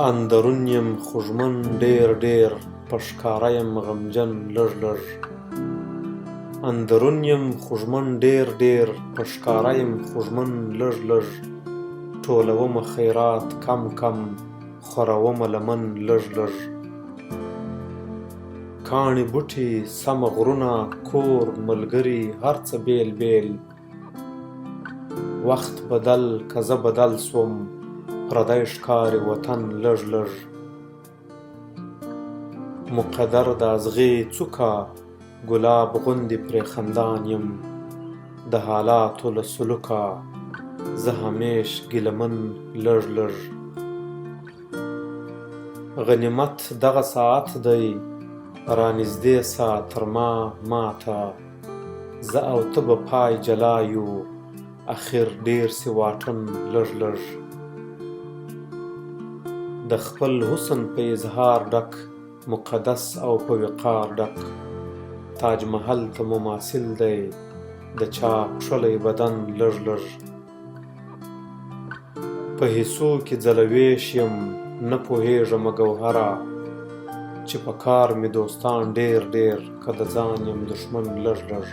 اندرون یم خوږمن ډېر ډېر په ښکاره یم غمجن لږ لږ اندرون یم خوږمن ډېر ډېر په ښکاره یم خوږمن لږ لږ ټولومه خیرات کم کم خورومه لمن لږ لږ کاڼي بوټي سمه غرونه کور ملګري هر څه بیل بیل وخت بدل که زه بدل سوم پردی ښکاري وطن لږ لږ مقدر د اغزي څوکه ګلاب غوندې پرې خندان یم د حالاتو له سلوکه زه همیش ګیلمن لږ لږ غنیمت دغه ساعت دی رانږدې سه تر ماته زه او ته به پای جلا یو اخر ډېر سي واټن لږ لږ د خپل حسن په اظهار ډک مقدس او په وقار ډک تاج محل ته مماثل دی د چا کښلی بدن لږ لږ په حصو کې ځلویش یم نه پوهېږمه ګوهره چې په کار مې دوستان ډېر ډېر که د ځان یم دښمن لږ لږ